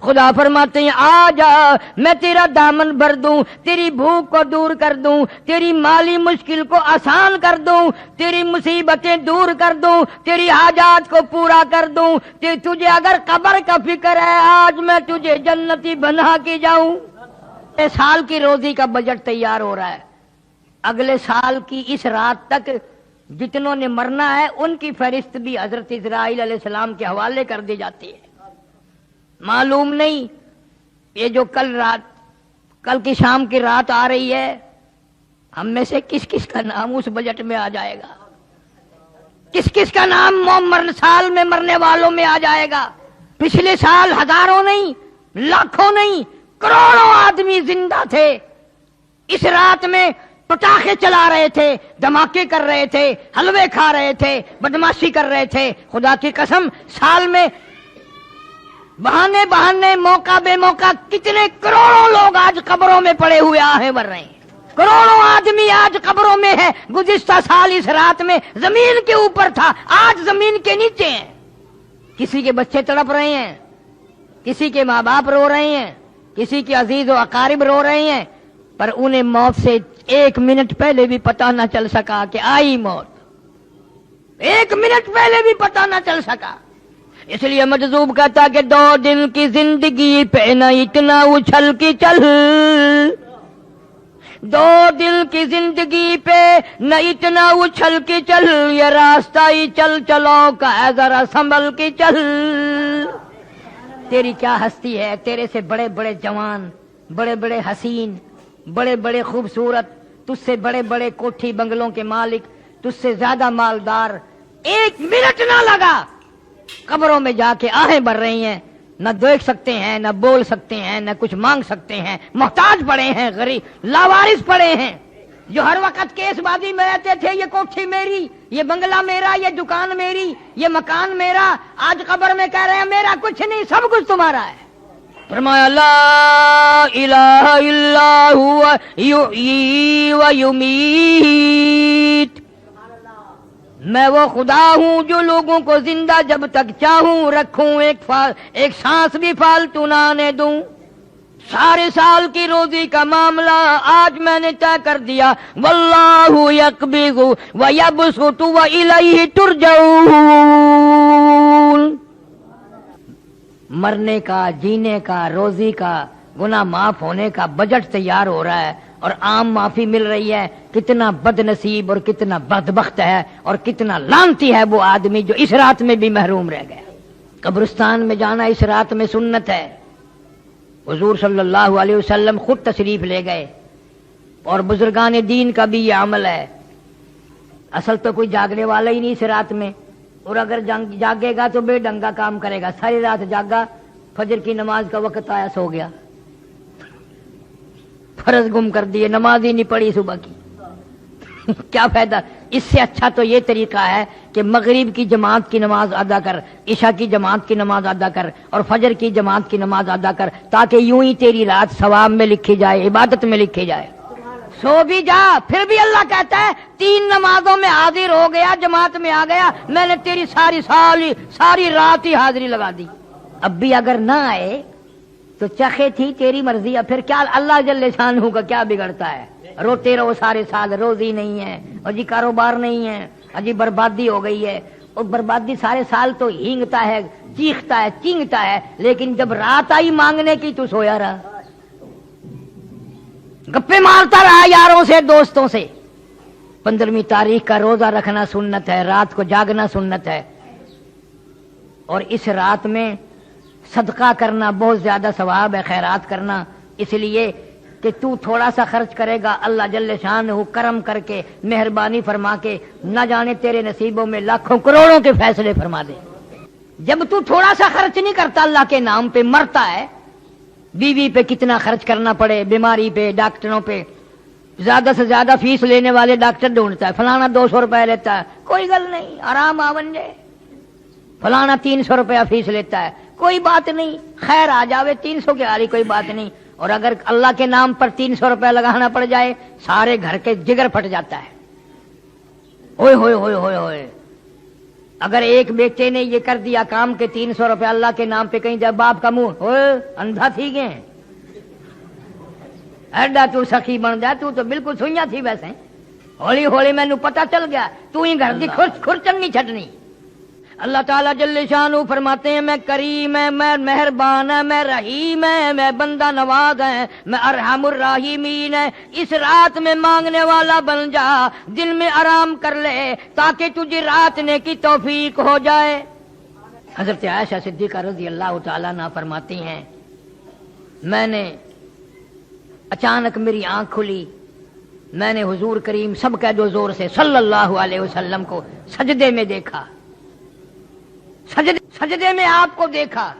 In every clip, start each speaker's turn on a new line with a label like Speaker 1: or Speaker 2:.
Speaker 1: خدا فرماتے ہیں آ جا میں تیرا دامن بھر دوں، تیری بھوک کو دور کر دوں، تیری مالی مشکل کو آسان کر دوں، تیری مصیبتیں دور کر دوں، تیری حاجات کو پورا کر دوں، تجھے اگر قبر کا فکر ہے آج میں تجھے جنتی بنا کے جاؤں۔ اس سال کی روزی کا بجٹ تیار ہو رہا ہے، اگلے سال کی اس رات تک جتنوں نے مرنا ہے ان کی فہرست بھی حضرت اسرائیل علیہ السلام کے حوالے کر دی جاتی ہے۔ معلوم نہیں یہ جو کل کی شام کی رات آ رہی ہے ہم میں سے کس کس کا نام اس بجٹ میں آ جائے گا، کس کس کا نام سال میں مرنے والوں میں آ جائے گا۔ پچھلے سال ہزاروں نہیں، لاکھوں نہیں، کروڑوں آدمی زندہ تھے، اس رات میں پٹاخے چلا رہے تھے، دھماکے کر رہے تھے، حلوے کھا رہے تھے، بدماشی کر رہے تھے۔ خدا کی قسم سال میں بہانے موقع بے موقع کتنے کروڑوں لوگ آج قبروں میں پڑے ہوئے آہیں بھر رہے ہیں، کروڑوں آدمی آج قبروں میں ہے۔ گزشتہ سال اس رات میں زمین کے اوپر تھا، آج زمین کے نیچے ہیں۔ کسی کے بچے تڑپ رہے ہیں، کسی کے ماں باپ رو رہے ہیں، کسی کے عزیز و اقارب رو رہے ہیں، پر انہیں موت سے ایک منٹ پہلے بھی پتہ نہ چل سکا کہ آئی موت، ایک منٹ پہلے بھی پتہ نہ چل سکا۔ اس لیے مجذوب کہتا کہ 2 دن کی زندگی پہ نہ اتنا اچھل کی چل، 2 دن کی زندگی پہ نہ اتنا اچھل کی چل، یہ راستہ ہی چل چلو کا ہے ذرا سنبھل کی چل۔ تیری کیا ہستی ہے، تیرے سے بڑے بڑے جوان، بڑے بڑے حسین، بڑے بڑے خوبصورت، تجھ سے بڑے بڑے کوٹھی بنگلوں کے مالک، تجھ سے زیادہ مالدار، ایک منٹ نہ لگا قبروں میں جا کے آہیں بھر رہی ہیں، نہ دیکھ سکتے ہیں، نہ بول سکتے ہیں، نہ کچھ مانگ سکتے ہیں، محتاج پڑے ہیں، غریب لاوارث پڑے ہیں۔ جو ہر وقت کیس بازی میں رہتے تھے یہ کوٹھی میری، یہ بنگلہ میرا، یہ دکان میری، یہ مکان میرا، آج قبر میں کہہ رہے ہیں میرا کچھ نہیں، سب کچھ تمہارا ہے۔ فرمایا لا الہ الا ہوا یحیی و یمیت، میں وہ خدا ہوں جو لوگوں کو زندہ جب تک چاہوں رکھوں، ایک سانس بھی فالتو نہ آنے دوں۔ سارے سال کی روزی کا معاملہ آج میں نے طے کر دیا، واللہ یقبض ویبسط والیہ ترجعون۔ مرنے کا، جینے کا، روزی کا، گناہ معاف ہونے کا بجٹ تیار ہو رہا ہے اور عام معافی مل رہی ہے۔ کتنا بد نصیب اور کتنا بدبخت ہے اور کتنا لعنتی ہے وہ آدمی جو اس رات میں بھی محروم رہ گیا۔ قبرستان میں جانا اس رات میں سنت ہے، حضور صلی اللہ علیہ وسلم خود تشریف لے گئے، اور بزرگان دین کا بھی یہ عمل ہے۔ اصل تو کوئی جاگنے والا ہی نہیں اس رات میں، اور اگر جاگے گا تو بے ڈنگا کام کرے گا۔ ساری رات جاگا، فجر کی نماز کا وقت آیا سو گیا، فرض گم کر دیے، نماز ہی نہیں پڑھی صبح کی۔ کیا فائدہ؟ اس سے اچھا تو یہ طریقہ ہے کہ مغرب کی جماعت کی نماز ادا کر، عشاء کی جماعت کی نماز ادا کر، اور فجر کی جماعت کی نماز ادا کر، تاکہ یوں ہی تیری رات ثواب میں لکھی جائے، عبادت میں لکھی جائے۔ سو بھی جا، پھر بھی اللہ کہتا ہے 3 نمازوں میں حاضر ہو گیا، جماعت میں آ گیا، میں نے تیری ساری رات ہی حاضری لگا دی۔ اب بھی اگر نہ آئے تو چخے تھی تیری مرضی، اب پھر کیا اللہ جل شانہ کا کیا بگڑتا ہے؟ روتے رہو سارے سال، روزی نہیں ہے، اور جی کاروبار نہیں ہے، اجی بربادی ہو گئی ہے، اور بربادی سارے سال تو ہینگتا ہے، چیختا ہے، چینگتا ہے، لیکن جب رات آئی مانگنے کی تو سویا رہا، گپے مارتا رہا یاروں سے، دوستوں سے۔ 15ویں تاریخ کا روزہ رکھنا سنت ہے، رات کو جاگنا سنت ہے، اور اس رات میں صدقہ کرنا بہت زیادہ ثواب ہے، خیرات کرنا، اس لیے کہ تو تھوڑا سا خرچ کرے گا، اللہ جل شانہ کرم کر کے، مہربانی فرما کے، نہ جانے تیرے نصیبوں میں لاکھوں کروڑوں کے فیصلے فرما دے۔ جب تو تھوڑا سا خرچ نہیں کرتا اللہ کے نام پہ، مرتا ہے، بیوی پہ کتنا خرچ کرنا پڑے، بیماری پہ، ڈاکٹروں پہ، زیادہ سے زیادہ فیس لینے والے ڈاکٹر ڈھونڈتا ہے، فلانا 200 روپے لیتا ہے، کوئی گل نہیں، آرام آون جائے، فلانا 300 روپیہ فیس لیتا ہے، کوئی بات نہیں، خیر آ جاوے، 300 کی آ رہی کوئی بات نہیں۔ اور اگر اللہ کے نام پر 300 روپے لگانا پڑ جائے، سارے گھر کے جگر پھٹ جاتا ہے، ہوئے ہوئے ہوئے ہوئے ہوئے، اگر ایک بیٹے نے یہ کر دیا کام کے 300 روپے اللہ کے نام پہ کہیں جب باپ کا منہ اندھا تھی گئے ایڈا تو سخی بن جا، تو بالکل سوئیاں تھی ویسے، ہولی ہولی میں پتا چل گیا تو ہی گھر دی کھرچن نہیں چھٹنی۔ اللہ تعالیٰ جل شانہ فرماتے ہیں میں کریم ہے، میں مہربان ہے، میں رحیم ہے، میں بندہ نواز ہے، میں ارحم الراحمین ہے۔ اس رات میں مانگنے والا بن جا، دل میں آرام کر لے تاکہ تجھے رات نے کی توفیق ہو جائے۔ حضرت عائشہ صدیقہ رضی اللہ تعالیٰ عنہا فرماتی ہیں میں نے اچانک میری آنکھ کھلی، میں نے حضور کریم سب کہہ دو زور سے صلی اللہ علیہ وسلم کو سجدے میں دیکھا، سجدے میں آپ کو دیکھا،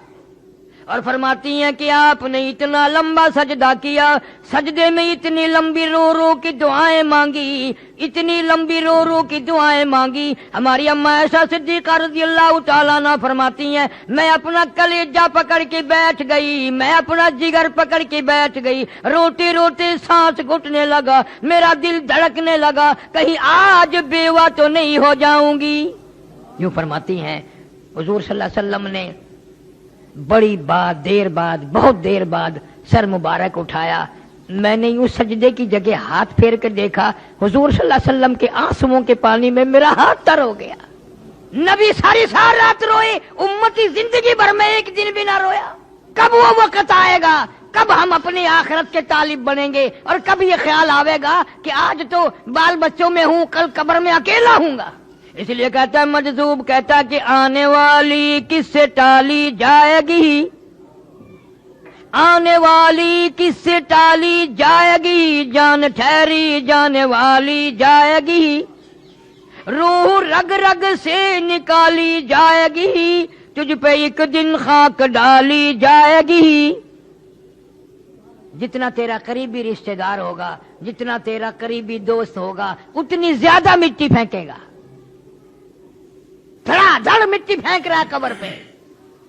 Speaker 1: اور فرماتی ہیں کہ آپ نے اتنا لمبا سجدہ کیا، سجدے میں اتنی لمبی رو رو کی دعائیں مانگی، اتنی لمبی رو رو کی دعائیں مانگی۔ ہماری اماں عائشہ صدیقہ رضی اللہ تعالیٰ عنہ فرماتی ہیں میں اپنا کلیجہ پکڑ کے بیٹھ گئی، میں اپنا جگر پکڑ کے بیٹھ گئی، روتے روتے سانس گھٹنے لگا، میرا دل دھڑکنے لگا، کہیں آج بیوہ تو نہیں ہو جاؤں گی۔ یوں فرماتی ہیں حضور صلی اللہ علیہ وسلم نے بڑی بات دیر بعد، بہت دیر بعد سر مبارک اٹھایا، میں نے یوں سجدے کی جگہ ہاتھ پھیر کر دیکھا، حضور صلی اللہ علیہ وسلم کے آنسوؤں کے پانی میں میرا ہاتھ تر ہو گیا۔ نبی ساری رات روئے، امتی زندگی بھر میں ایک دن بھی نہ رویا۔ کب وہ وقت آئے گا، کب ہم اپنی آخرت کے طالب بنیں گے، اور کب یہ خیال آئے گا کہ آج تو بال بچوں میں ہوں، کل قبر میں اکیلا ہوں گا۔ اس لیے کہتا ہے مجذوب کہتا ہے کہ آنے والی کس سے ٹالی جائے گی، آنے والی کس سے ٹالی جائے گی، جان ٹھہری جانے والی جائے گی، روح رگ رگ سے نکالی جائے گی، تجھ پہ ایک دن خاک ڈالی جائے گی۔ جتنا تیرا قریبی رشتہ دار ہوگا، جتنا تیرا قریبی دوست ہوگا، اتنی زیادہ مٹی پھینکے گا، دھڑا دھڑ مٹی پھینک رہا قبر پہ۔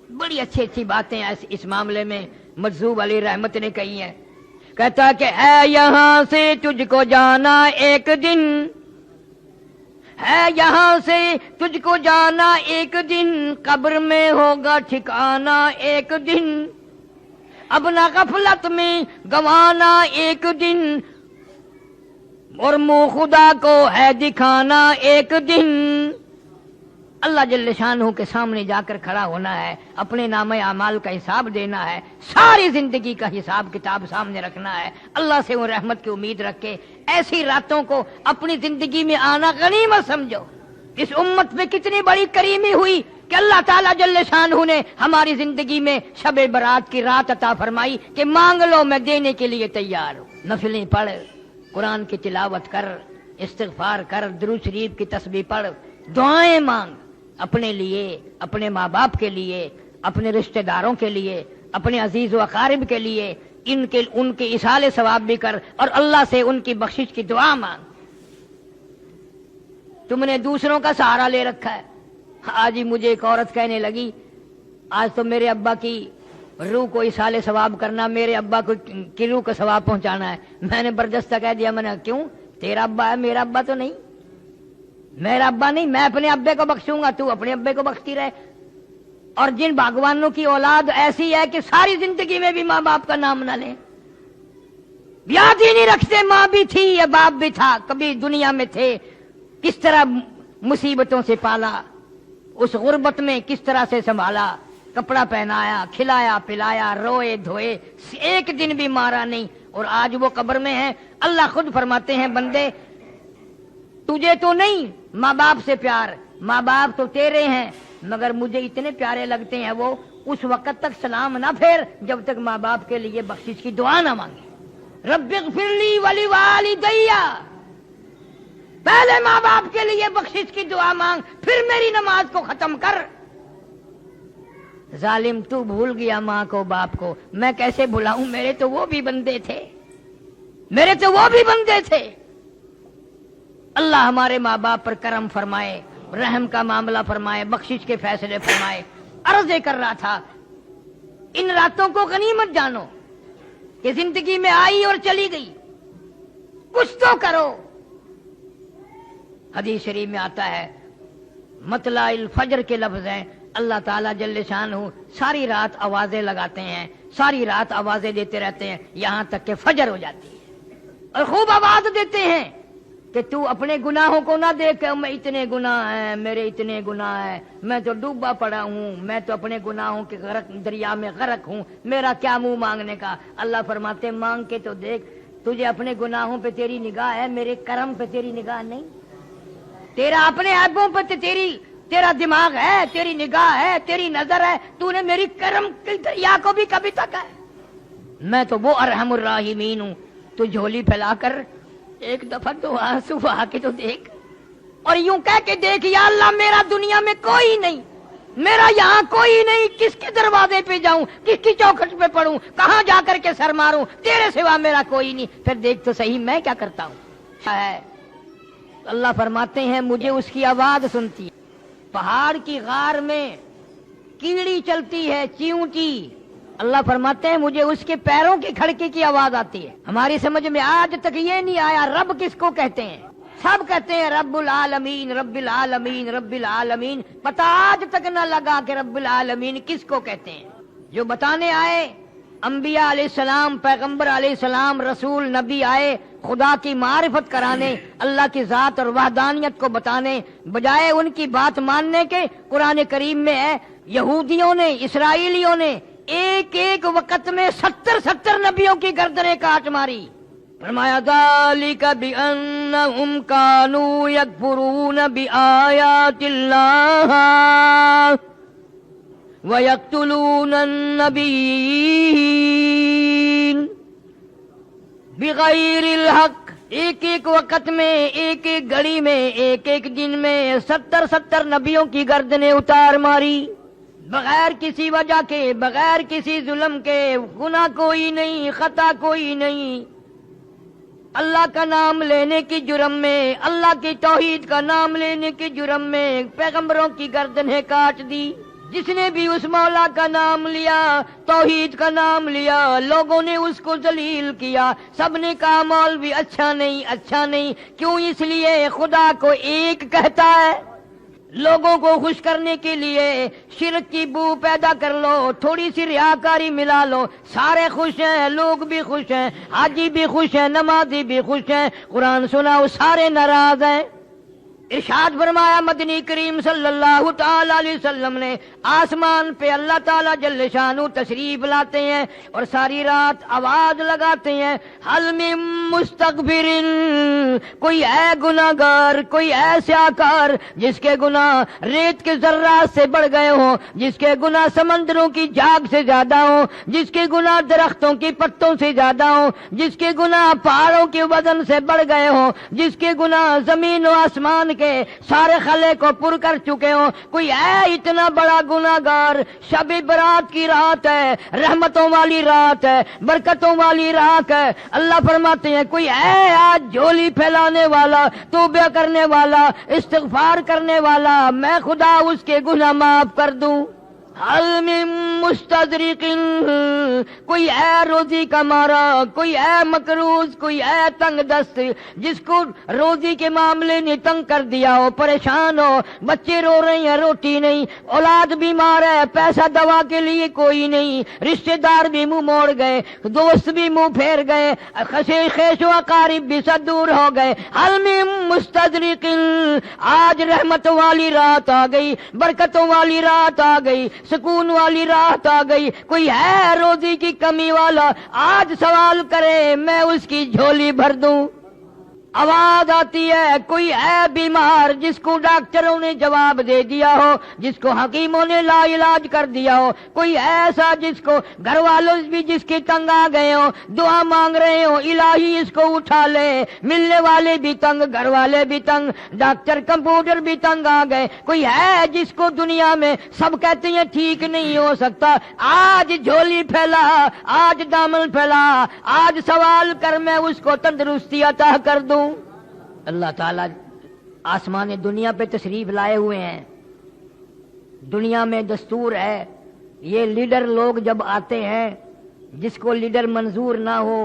Speaker 1: بڑی اچھی اچھی باتیں اس معاملے میں مجذوب علی رحمت نے کہی ہیں، کہتا کہ ہے یہاں سے تجھ کو جانا ایک دن، ہے یہاں سے تجھ کو جانا ایک دن، قبر میں ہوگا ٹھکانا ایک دن، اب نہ غفلت میں گوانا ایک دن، اور منہ خدا کو ہے دکھانا ایک دن۔ اللہ جل شانہ کے سامنے جا کر کھڑا ہونا ہے، اپنے نام اعمال کا حساب دینا ہے، ساری زندگی کا حساب کتاب سامنے رکھنا ہے، اللہ سے وہ رحمت کی امید رکھ کے ایسی راتوں کو اپنی زندگی میں آنا غنیمت سمجھو۔ اس امت میں کتنی بڑی کریمی ہوئی کہ اللہ تعالیٰ جل شانہ نے ہماری زندگی میں شب برات کی رات عطا فرمائی کہ مانگ لو میں دینے کے لیے تیار ہوں۔ نفلیں پڑھ، قرآن کی تلاوت کر، استغفار کر، درود شریف کی تسبیح پڑھ، دعائیں مانگ، اپنے لیے، اپنے ماں باپ کے لیے، اپنے رشتہ داروں کے لیے، اپنے عزیز و اقارب کے لیے، ان کے ایصال ثواب بھی کر، اور اللہ سے ان کی بخشش کی دعا مانگ۔ تم نے دوسروں کا سہارا لے رکھا ہے۔ آج ہی مجھے ایک عورت کہنے لگی آج تو میرے ابا کی روح کو ایصال ثواب کرنا، میرے ابا کو کی روح کا ثواب پہنچانا ہے۔ میں نے بردستہ کہہ دیا، میں نے کیوں، تیرا ابا ہے، میرا ابا تو نہیں، میرا ابا نہیں، میں اپنے ابے کو بخشوں گا، تو اپنے ابے کو بخشتی رہے۔ اور جن باغوانوں کی اولاد ایسی ہے کہ ساری زندگی میں بھی ماں باپ کا نام نہ لیں، یاد ہی نہیں رکھتے ماں بھی تھی یا باپ بھی تھا، کبھی دنیا میں تھے، کس طرح مصیبتوں سے پالا، اس غربت میں کس طرح سے سنبھالا، کپڑا پہنایا، کھلایا پلایا، روئے دھوئے، ایک دن بھی مارا نہیں، اور آج وہ قبر میں ہے۔ اللہ خود فرماتے ہیں بندے تجھے تو نہیں ماں باپ سے پیار، ماں باپ تو تیرے ہیں، مگر مجھے اتنے پیارے لگتے ہیں وہ اس وقت تک سلام نہ پھیر جب تک ماں باپ کے لیے بخشش کی دعا نہ مانگے۔ رب اغفر لی ولوالدی، پہلے ماں باپ کے لیے بخشش کی دعا مانگ، پھر میری نماز کو ختم کر۔ ظالم تو بھول گیا ماں کو باپ کو، میں کیسے بھلاؤں، میرے تو وہ بھی بندے تھے، میرے تو وہ بھی بندے تھے۔ اللہ ہمارے ماں باپ پر کرم فرمائے، رحم کا معاملہ فرمائے، بخشش کے فیصلے فرمائے۔ عرض کر رہا تھا ان راتوں کو غنیمت جانو کہ زندگی میں آئی اور چلی گئی، کچھ تو کرو۔ حدیث شریف میں آتا ہے مطلع الفجر کے لفظ ہیں. اللہ تعالیٰ جل شانہ ساری رات آوازیں لگاتے ہیں، ساری رات آوازیں دیتے رہتے ہیں یہاں تک کہ فجر ہو جاتی ہے، اور خوب آواز دیتے ہیں کہ تو اپنے گناہوں کو نہ دیکھ، میں اتنے گناہ ہیں، میرے اتنے گناہ ہیں، میں تو ڈوبا پڑا ہوں، میں تو اپنے گناہوں کے دریا میں غرق ہوں، میرا کیا منہ مانگنے کا. اللہ فرماتے مانگ کے تو دیکھ، تجھے اپنے گناہوں پہ تیری نگاہ ہے، میرے کرم پہ تیری نگاہ نہیں. تیرا اپنے عیبوں پہ تیرا دماغ ہے، تیری نگاہ ہے، تیری نظر ہے، تو نے میری کرم کی دریا کو بھی کبھی تک ہے. میں تو وہ ارحم الراحمین ہوں. تو جھولی پھیلا کر ایک دفعہ تو آنسو بہا کے تو دیکھ، اور یوں کہہ کے دیکھ یا اللہ میرا دنیا میں کوئی نہیں، میرا یہاں کوئی نہیں، کس کے دروازے پہ جاؤں، کس کی چوکھٹ پہ پڑھوں، کہاں جا کر کے سر ماروں، تیرے سوا میرا کوئی نہیں. پھر دیکھ تو صحیح میں کیا کرتا ہوں. اللہ فرماتے ہیں مجھے اس کی آواز سنتی ہے. پہاڑ کی غار میں کیڑی چلتی ہے، چیونٹی، اللہ فرماتے ہیں مجھے اس کے پیروں کی کھڑکی کی آواز آتی ہے. ہماری سمجھ میں آج تک یہ نہیں آیا رب کس کو کہتے ہیں. سب کہتے ہیں رب العالمین رب العالمین رب العالمین، پتہ آج تک نہ لگا کہ رب العالمین کس کو کہتے ہیں. جو بتانے آئے انبیاء علیہ السلام، پیغمبر علیہ السلام، رسول نبی آئے خدا کی معرفت کرانے، اللہ کی ذات اور وحدانیت کو بتانے، بجائے ان کی بات ماننے کے قرآن کریم میں ہے یہودیوں نے، اسرائیلیوں نے ایک ایک وقت میں 70 نبیوں کی گردنیں کاٹ ماری. فرمایا ذالک بأنہم کانوا یکفرون بآیات اللہ وَيَقْتُلُونَ النَّبِيِّينَ بِغَيْرِ الْحَقِّ. ایک ایک وقت میں، ایک ایک گھڑی میں، ایک ایک دن میں 70 نبیوں کی گردنیں اتار ماری، بغیر کسی وجہ کے، بغیر کسی ظلم کے. گناہ کوئی نہیں، خطا کوئی نہیں، اللہ کا نام لینے کی جرم میں، اللہ کی توحید کا نام لینے کی جرم میں پیغمبروں کی گردنیں کاٹ دی. جس نے بھی اس مولا کا نام لیا، توحید کا نام لیا، لوگوں نے اس کو ذلیل کیا. سب نے کہا مولوی اچھا نہیں، اچھا نہیں. کیوں؟ اس لیے خدا کو ایک کہتا ہے. لوگوں کو خوش کرنے کے لیے شرک کی بو پیدا کر لو، تھوڑی سی ریاکاری ملا لو، سارے خوش ہیں، لوگ بھی خوش ہیں، حاجی بھی خوش ہیں، نمازی بھی خوش ہیں. قرآن سناؤ سارے ناراض ہیں. ارشاد فرمایا مدنی کریم صلی اللہ تعالی علیہ وسلم نے آسمان پہ اللہ تعالی جل شانہ تشریف لاتے ہیں اور ساری رات آواز لگاتے ہیں حل من مستغفر. کوئی ہے گناہگار، کوئی ہے سیاکار جس کے گناہ ریت کے ذرات سے بڑھ گئے ہوں، جس کے گناہ سمندروں کی جھاگ سے زیادہ ہوں، جس کے گناہ درختوں کی پتوں سے زیادہ ہوں، جس کے گناہ پہاڑوں کے وزن سے بڑھ گئے ہوں، جس کے گناہ زمین و آسمان کے سارے خلے کو پر کر چکے ہوں. کوئی ہے اتنا بڑا گناہگار؟ شب برات کی رات ہے، رحمتوں والی رات ہے، برکتوں والی رات ہے. اللہ فرماتے ہیں کوئی ہے آج جھولی پھیلانے والا، توبہ کرنے والا، استغفار کرنے والا، میں خدا اس کے گناہ معاف کر دوں. حل من مستدرک. کوئی ہے روزی کا مارا، کوئی ہے مقروض، کوئی ہے تنگ دست، جس کو روزی کے معاملے نے تنگ کر دیا ہو، پریشان ہو، بچے رو رہے ہیں روٹی نہیں، اولاد بیمار ہے، پیسہ دوا کے لیے کوئی نہیں، رشتہ دار بھی منہ موڑ گئے، دوست بھی منہ پھیر گئے، خیش و اقارب بھی سب دور ہو گئے. حل من مستدرک. آج رحمتوں والی رات آ گئی، برکتوں والی رات آ گئی، سکون والی رات آ گئی. کوئی ہے روزی کی کمی والا؟ آج سوال کرے میں اس کی جھولی بھر دوں. آواز آتی ہے کوئی ہے بیمار جس کو ڈاکٹروں نے جواب دے دیا ہو، جس کو حکیموں نے لا علاج کر دیا ہو. کوئی ایسا جس کو گھر والوں بھی جس کے تنگ آ گئے ہو، دعا مانگ رہے ہو الہی اس کو اٹھا لے. ملنے والے بھی تنگ، گھر والے بھی تنگ، ڈاکٹر کمپیوٹر بھی تنگ آ گئے. کوئی ہے جس کو دنیا میں سب کہتے ہیں ٹھیک نہیں ہو سکتا، آج جھولی پھیلا، آج دامن پھیلا، آج سوال کر میں اس کو تندرستی عطا کر دوں. اللہ تعالیٰ آسمان دنیا پہ تشریف لائے ہوئے ہیں. دنیا میں دستور ہے یہ لیڈر لوگ جب آتے ہیں، جس کو لیڈر منظور نہ ہو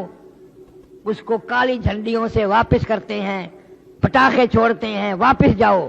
Speaker 1: اس کو کالی جھنڈیوں سے واپس کرتے ہیں، پٹاخے چھوڑتے ہیں، واپس جاؤ.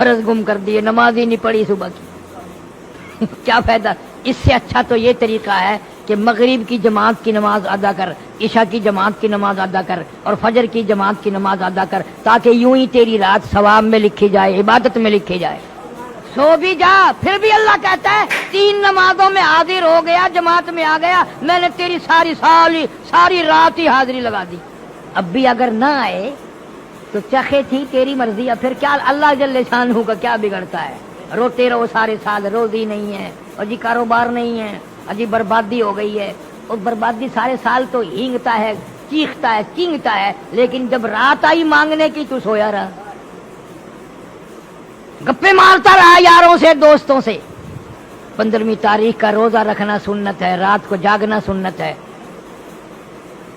Speaker 1: فرض گم کر دیے، نماز ہی نہیں پڑھی صبح کی کیا فائدہ؟ اس سے اچھا تو یہ طریقہ ہے کہ مغرب کی جماعت کی نماز ادا کر، عشاء کی جماعت کی نماز ادا کر، اور فجر کی جماعت کی نماز ادا کر، تاکہ یوں ہی تیری رات ثواب میں لکھی جائے، عبادت میں لکھی جائے۔ سو بھی جا، پھر بھی اللہ کہتا ہے 3 نمازوں میں حاضر ہو گیا، جماعت میں آ گیا، میں نے تیری ساری رات ہی حاضری لگا دی۔ اب بھی اگر نہ آئے تو چخے تھی تیری مرضی، اب پھر کیا اللہ جل شانہ کا کیا بگڑتا ہے؟ روتے رہو سارے سال، روزی نہیں ہے، اور جی کاروبار نہیں ہے، اجی بربادی ہو گئی ہے، اور بربادی سارے سال تو ہینگتا ہے، چیختا ہے، چینگتا ہے، لیکن جب رات آئی مانگنے کی تو سویا رہا، گپے مارتا رہا یاروں سے، دوستوں سے۔ 15ویں تاریخ کا روزہ رکھنا سنت ہے، رات کو جاگنا سنت ہے،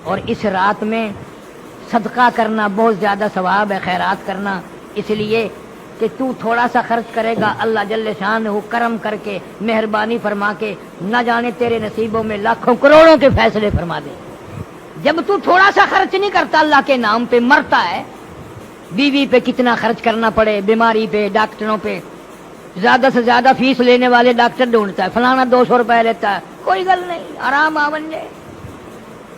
Speaker 1: اور اس رات میں صدقہ کرنا بہت زیادہ ثواب ہے، خیرات کرنا، اس لیے کہ تو تھوڑا سا خرچ کرے گا، اللہ جل شانہ کرم کر کے، مہربانی فرما کے، نہ جانے تیرے نصیبوں میں لاکھوں کروڑوں کے فیصلے فرما دے۔ جب تو تھوڑا سا خرچ نہیں کرتا اللہ کے نام پہ، مرتا ہے، بیوی پہ کتنا خرچ کرنا پڑے، بیماری پہ، ڈاکٹروں پہ، زیادہ سے زیادہ فیس لینے والے ڈاکٹر ڈھونڈتا ہے، فلانا 200 روپے لیتا ہے، کوئی گل نہیں، آرام آون جائے،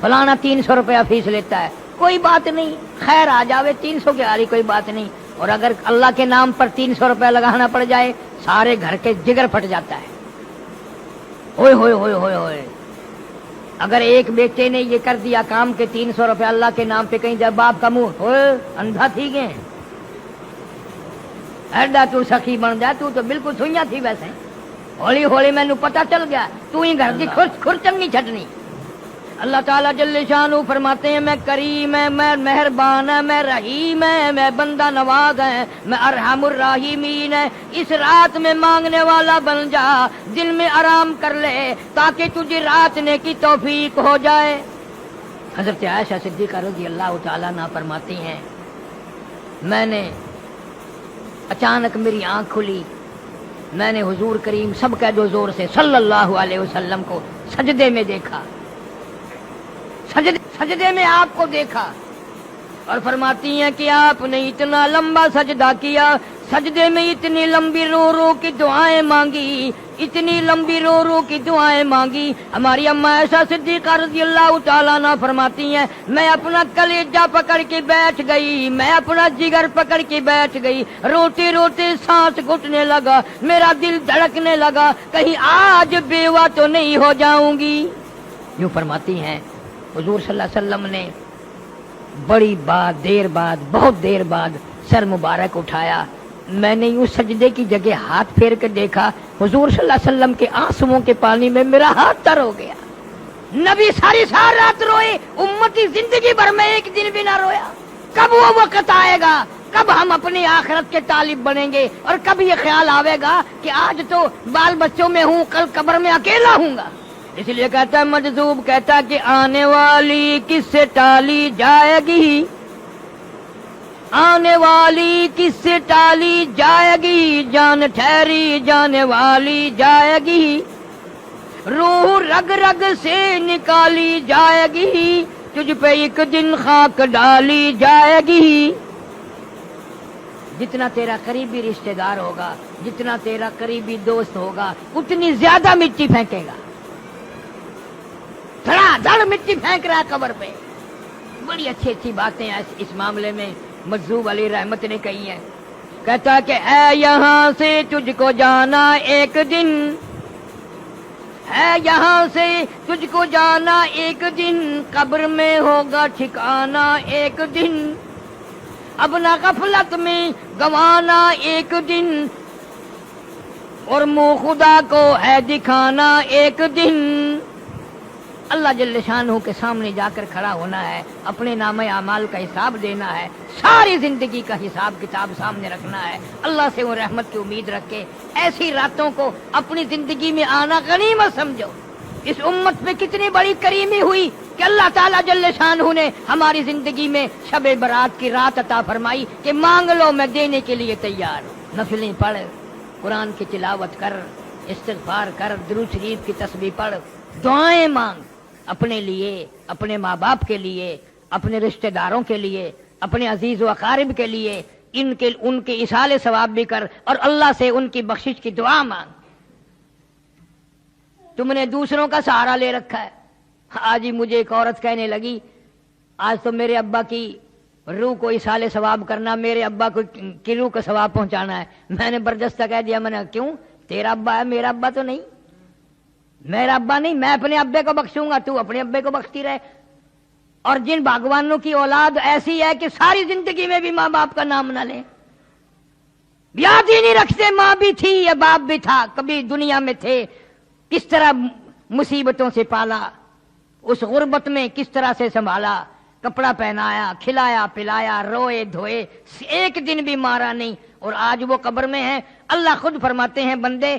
Speaker 1: فلانا 300 روپیہ فیس لیتا ہے، کوئی بات نہیں، خیر آ جاوے، 300 کی آ رہی کوئی بات نہیں۔ اور اگر اللہ کے نام پر 300 روپے لگانا پڑ جائے، سارے گھر کے جگر پھٹ جاتا ہے، ہوئے ہوئے ہوئے ہوئے ہوئے۔ اگر ایک بیٹے نے یہ کر دیا کام کہ 300 روپے اللہ کے نام پہ، کہیں جب باپ کا منہ ہوئے اندھا تھی گئے، ایڈا تو سخی بن جائے، تو بالکل سوئیاں تھی ویسے، ہولی ہولی میں پتہ چل گیا، تو ہی گھر کی کھرچنگی چھٹنی۔ اللہ تعالیٰ جل شانہ فرماتے ہیں میں کریم ہے، میں مہربان ہے، میں رحیم ہے، میں بندہ نواز ہے، میں ارحم الراحمین ہے۔ اس رات میں مانگنے والا بن جا، دن میں آرام کر لے تاکہ تجھے رات نے کی توفیق ہو جائے۔ حضرت عائشہ صدیقہ رضی اللہ تعالیٰ عنہا فرماتی ہیں میں نے اچانک میری آنکھ کھلی، میں نے حضور کریم سب قید و زور سے صلی اللہ علیہ وسلم کو سجدے میں دیکھا، سجدے میں آپ کو دیکھا، اور فرماتی ہیں کہ آپ نے اتنا لمبا سجدہ کیا، سجدے میں اتنی لمبی رو رو کی دعائیں مانگی، اتنی لمبی رو رو کی دعائیں مانگی۔ ہماری اماں عائشہ صدیقہ رضی اللہ تعالیٰ عنہ فرماتی ہیں میں اپنا کلیجہ پکڑ کے بیٹھ گئی، میں اپنا جگر پکڑ کے بیٹھ گئی، روتے روتے سانس گھٹنے لگا، میرا دل دھڑکنے لگا، کہیں آج بیوہ تو نہیں ہو جاؤں گی۔ یوں فرماتی ہیں حضور صلی اللہ علیہ وسلم نے بڑی بہت دیر بعد سر مبارک اٹھایا، میں نے یوں سجدے کی جگہ ہاتھ پھیر کے دیکھا، حضور صلی اللہ علیہ وسلم کے آنسوؤں کے پانی میں میرا ہاتھ تر ہو گیا۔ نبی ساری رات روئے، امتی زندگی بھر میں ایک دن بھی نہ رویا۔ کب وہ وقت آئے گا، کب ہم اپنی آخرت کے طالب بنیں گے، اور کب یہ خیال آئے گا کہ آج تو بال بچوں میں ہوں، کل قبر میں اکیلا ہوں گا۔ اس لیے کہتا ہے مجذوب، کہتا کہ آنے والی کس سے ٹالی جائے گی، آنے والی کس سے ٹالی جائے گی، جان ٹھہری جانے والی جائے گی، روح رگ رگ سے نکالی جائے گی، تجھ پہ ایک دن خاک ڈالی جائے گی۔ جتنا تیرا قریبی رشتہ دار ہوگا، جتنا تیرا قریبی دوست ہوگا، اتنی زیادہ مٹی پھینکے گا، دھڑا دھڑ مٹی پھینک رہا ہے قبر پہ۔ بڑی اچھی باتیں اس معاملے میں مجذوب علی رحمت نے کہی ہیں، کہتا کہ ہے یہاں سے تجھ کو جانا ایک دن، ہے یہاں سے تجھ کو جانا ایک دن، قبر میں ہوگا ٹھکانا ایک دن، اب نہ غفلت میں گوانا ایک دن، اور منہ خدا کو ہے دکھانا ایک دن۔ اللہ جل شانہ کے سامنے جا کر کھڑا ہونا ہے، اپنے نامہ اعمال کا حساب دینا ہے، ساری زندگی کا حساب کتاب سامنے رکھنا ہے۔ اللہ سے وہ رحمت کی امید رکھ کے ایسی راتوں کو اپنی زندگی میں آنا غنیمت سمجھو۔ اس امت پہ کتنی بڑی کریمی ہوئی کہ اللہ تعالیٰ جل شانہ نے ہماری زندگی میں شب برات کی رات عطا فرمائی کہ مانگ لو میں دینے کے لیے تیار ہوں۔ نفلیں پڑھ، قرآن کی تلاوت کر، استغفار کر، درود شریف کی تسبیح پڑھ، دعائیں مانگ، اپنے لیے، اپنے ماں باپ کے لیے، اپنے رشتہ داروں کے لیے، اپنے عزیز و اقارب کے لیے۔ ان کے ایصال ثواب بھی کر اور اللہ سے ان کی بخشش کی دعا مانگ۔ تم نے دوسروں کا سہارا لے رکھا ہے۔ آج ہی مجھے ایک عورت کہنے لگی آج تو میرے ابا کی روح کو ایصال ثواب کرنا، میرے ابا کو کی روح کا ثواب پہنچانا ہے۔ میں نے بردستہ کہہ دیا، میں نے کیوں؟ تیرا ابا ہے، میرا ابا تو نہیں، میرا ابا نہیں، میں اپنے ابے کو بخشوں گا، تو اپنے ابے کو بخشتی رہے۔ اور جن بھگوانوں کی اولاد ایسی ہے کہ ساری زندگی میں بھی ماں باپ کا نام نہ لیں، یاد ہی نہیں رکھتے ماں بھی تھی یا باپ بھی تھا، کبھی دنیا میں تھے، کس طرح مصیبتوں سے پالا، اس غربت میں کس طرح سے سنبھالا، کپڑا پہنایا، کھلایا پلایا، روئے دھوئے، ایک دن بھی مارا نہیں، اور آج وہ قبر میں ہیں۔ اللہ خود فرماتے ہیں بندے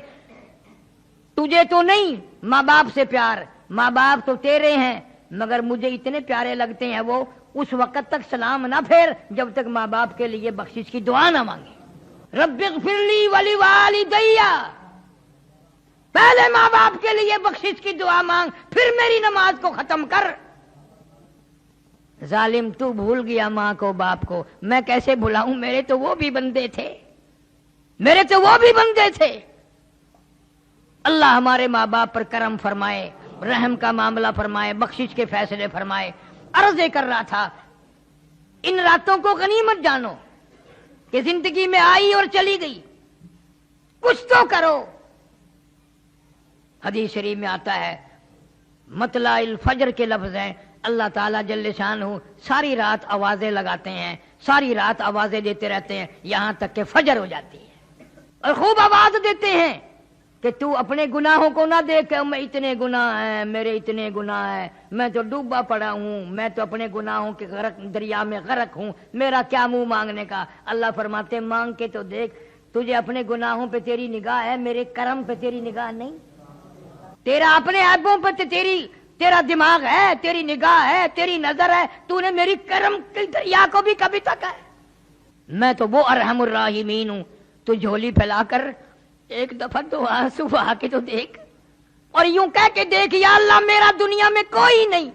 Speaker 1: تجھے تو نہیں ماں باپ سے پیار، ماں باپ تو تیرے ہیں مگر مجھے اتنے پیارے لگتے ہیں وہ، اس وقت تک سلام نہ پھیر جب تک ماں باپ کے لیے بخشش کی دعا نہ مانگے۔ رب اغفر لی ولوالدی، پہلے ماں باپ کے لیے بخشش کی دعا مانگ، پھر میری نماز کو ختم کر۔ ظالم تو بھول گیا ماں کو باپ کو، میں کیسے بھلاؤں؟ میرے تو وہ بھی بندے تھے، میرے تو وہ بھی بندے تھے۔ اللہ ہمارے ماں باپ پر کرم فرمائے، رحم کا معاملہ فرمائے، بخشش کے فیصلے فرمائے۔ عرض کر رہا تھا ان راتوں کو غنیمت جانو کہ زندگی میں آئی اور چلی گئی، کچھ تو کرو۔ حدیث شریف میں آتا ہے مطلع الفجر کے لفظ ہیں، اللہ تعالیٰ جل شانہ ساری رات آوازیں لگاتے ہیں، ساری رات آوازیں دیتے رہتے ہیں یہاں تک کہ فجر ہو جاتی ہے، اور خوب آواز دیتے ہیں کہ تو اپنے گناہوں کو نہ دیکھ، میں اتنے گناہ ہیں، میرے اتنے گناہ ہیں، میں تو ڈوبا پڑا ہوں، میں تو اپنے گناہوں کے دریا میں غرق ہوں، میرا کیا منہ مانگنے کا۔ اللہ فرماتے مانگ کے تو دیکھ، تجھے اپنے گناہوں پہ تیری نگاہ ہے، میرے کرم پہ تیری نگاہ نہیں، تیرا اپنے عیبوں پہ تیرا دماغ ہے، تیری نگاہ ہے، تیری نظر ہے، تو نے میری کرم کے دریا کو بھی کبھی تک ہے۔ میں تو وہ ارحم الراحمین ہوں، تو جھولی پھیلا کر ایک دفعہ تو آنسو بہا کے تو دیکھ، اور یوں کہہ کے دیکھ یا اللہ میرا دنیا میں کوئی نہیں،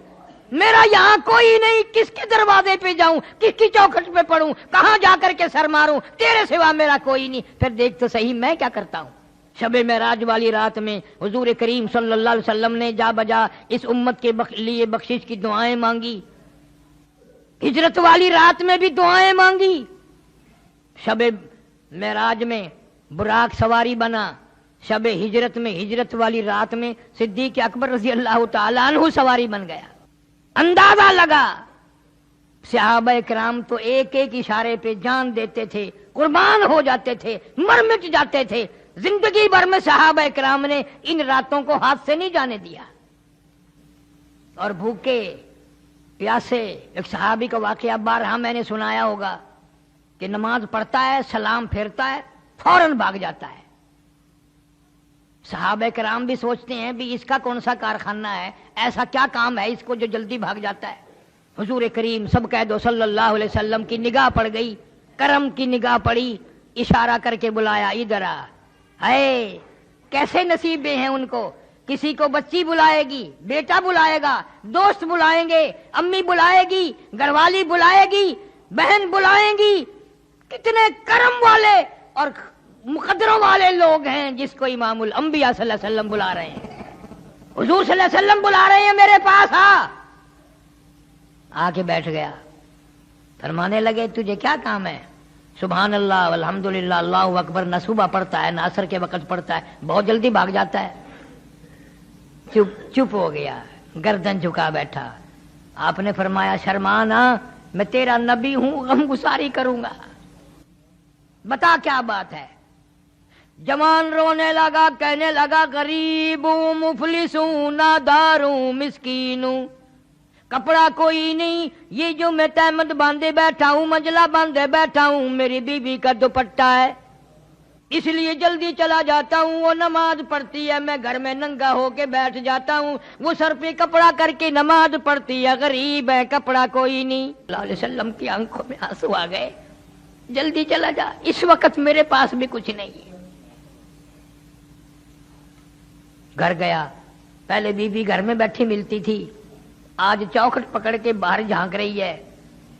Speaker 1: میرا یہاں کوئی نہیں، کس کے دروازے پہ جاؤں، کس کی چوکھٹ پہ پڑھوں، کہاں جا کر کے سر ماروں، تیرے سوا میرا کوئی نہیں۔ پھر دیکھ تو صحیح میں کیا کرتا ہوں۔ شب معراج والی رات میں حضور کریم صلی اللہ علیہ وسلم نے جا بجا اس امت کے لیے بخشش کی دعائیں مانگی، ہجرت والی رات میں بھی دعائیں مانگی، شب معراج میں براق سواری بنا، شب ہجرت میں ہجرت والی رات میں صدیق اکبر رضی اللہ تعالیٰ عنہ سواری بن گیا۔ اندازہ لگا صحابہ کرام تو ایک ایک اشارے پہ جان دیتے تھے، قربان ہو جاتے تھے، مر مٹ جاتے تھے۔ زندگی بھر میں صحابہ کرام نے ان راتوں کو ہاتھ سے نہیں جانے دیا، اور بھوکے پیاسے۔ ایک صحابی کا واقعہ بارہا میں نے سنایا ہوگا کہ نماز پڑھتا ہے، سلام پھیرتا ہے، فوراً بھاگ جاتا ہے۔ صحابہ کرام بھی سوچتے ہیں بھی اس کا کون سا کارخانہ ہے، ایسا کیا کام ہے اس کو جو جلدی بھاگ جاتا ہے۔ حضور کریم سب کہہ دو صلی اللہ علیہ وسلم کی نگاہ پڑ گئی، کرم کی نگاہ پڑی، اشارہ کر کے بلایا ادھر آ۔ ہے کیسے نصیبیں ہیں ان کو، کسی کو بچی بلائے گی، بیٹا بلائے گا، دوست بلائیں گے، امی بلائے گی، گھر والی بلائے گی، بہن بلائیں گی، کتنے کرم والے اور مقدروں والے لوگ ہیں جس کو امام الانبیاء صلی اللہ علیہ وسلم بلا رہے ہیں۔ حضور صلی اللہ علیہ وسلم بلا رہے ہیں میرے پاس، آ کے بیٹھ گیا، فرمانے لگے تجھے کیا کام ہے؟ سبحان اللہ والحمدللہ اللہ اکبر نہ صبح پڑھتا ہے نہ عصر کے وقت پڑھتا ہے، بہت جلدی بھاگ جاتا ہے۔ چپ ہو گیا، گردن جھکا بیٹھا۔ آپ نے فرمایا شرمانا، میں تیرا نبی ہوں، غم گساری کروں گا، بتا کیا بات ہے۔ جوان رونے لگا، کہنے لگا غریب ہوں، مفلس ہوں، نادار ہوں، مسکین ہوں، کپڑا کوئی نہیں، یہ جو میں تہمت باندھے بیٹھا ہوں، مجلہ باندھے بیٹھا ہوں، میری بیوی کا دوپٹہ ہے، اس لیے جلدی چلا جاتا ہوں، وہ نماز پڑھتی ہے، میں گھر میں ننگا ہو کے بیٹھ جاتا ہوں، وہ سر پہ کپڑا کر کے نماز پڑھتی ہے، غریب ہے، کپڑا کوئی نہیں۔ اللہ علیہ وسلم کی آنکھوں میں آنسو آ گئے، جلدی چلا جا، اس وقت میرے پاس بھی کچھ نہیں ہے۔ گھر گیا، پہلے بیوی گھر میں بیٹھی ملتی تھی، آج چوکھٹ پکڑ کے باہر جھانک رہی ہے،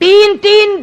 Speaker 1: 3-3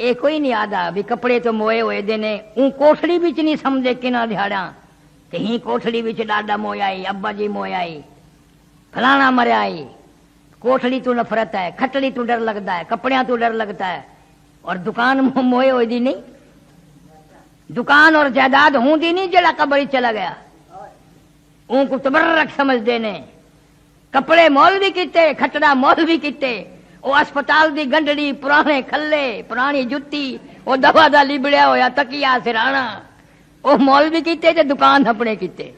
Speaker 1: یہ کوئی نہیں آدھا بھی کپڑے تو موئے ہوئے دینے اون کوٹھڑی بچ نہیں سمجھے کنا دہاڑا کہیں کوٹھڑی بچ ڈاڈا مویا ہی ابا جی مویا ہی فلانا مریا ہی کوٹھڑی تو نفرت ہے کھٹڑی تو ڈر لگتا ہے کپڑیاں تو ڈر لگتا ہے اور دکان موئے ہوئے دی نہیں دکان اور جائیداد ہوں دی نہیں جڑا قبر چلا گیا اون کو تبرک سمجھ دینے کپڑے مول بھی کیتے کھٹڑا مول بھی کیتے وہ اسپتال دی گنڈڑی پرانے کھلے پرانی جتی وہ دوا دا لبڑیا ہویا تکیا سرانا وہ مول بھی کیتے تے دکان اپنے کیتے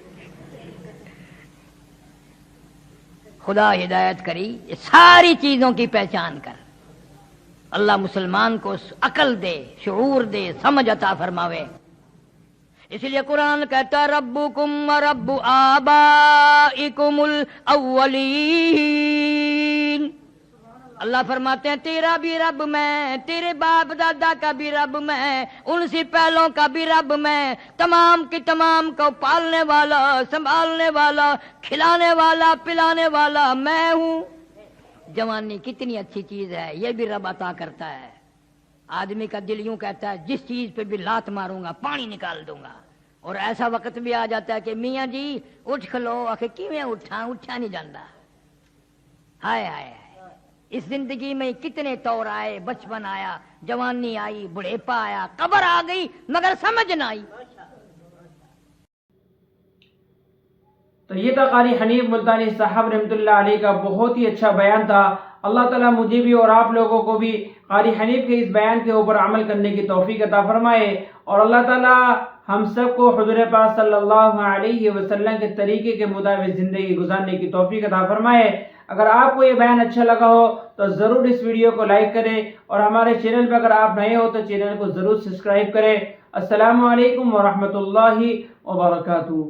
Speaker 1: خدا ہدایت کری یہ ساری چیزوں کی پہچان کر اللہ مسلمان کو عقل دے شعور دے سمجھ عطا فرماوے اس لیے قرآن کہتا ہے ربکم و رب آبائکم الاولین اللہ فرماتے ہیں تیرا بھی رب میں تیرے باپ دادا کا بھی رب میں ان سے پہلوں کا بھی رب میں تمام کی تمام کو پالنے والا سنبھالنے والا کھلانے والا پلانے والا میں ہوں جوانی کتنی اچھی چیز ہے یہ بھی رب عطا کرتا ہے آدمی کا دل یوں کہتا ہے جس چیز پہ بھی لات ماروں گا پانی نکال دوں گا اور ایسا وقت بھی آ جاتا ہے کہ میاں جی اٹھ کھلو آخر کیویں اٹھا نہیں جاتا ہائے ہائے اس زندگی میں کتنے طور آئے بچپن آیا جوانی آئی بڑھیپا آیا قبر آ گئی مگر سمجھ نہ آئی
Speaker 2: تو یہ تھا قاری حنیف ملتانی صاحب رحمۃ اللہ علیہ کا بہت ہی اچھا بیان تھا اللہ تعالیٰ مجھے بھی اور آپ لوگوں کو بھی قاری حنیف کے اس بیان کے اوپر عمل کرنے کی توفیق عطا فرمائے اور اللہ تعالیٰ ہم سب کو حضور پاک صلی اللہ علیہ وسلم کے طریقے کے مطابق زندگی گزارنے کی توفیق عطا فرمائے اگر آپ کو یہ بیان اچھا لگا ہو تو ضرور اس ویڈیو کو لائک کریں اور ہمارے چینل پہ اگر آپ نئے ہو تو چینل کو ضرور سبسکرائب کریں السلام علیکم ورحمۃ اللہ وبرکاتہ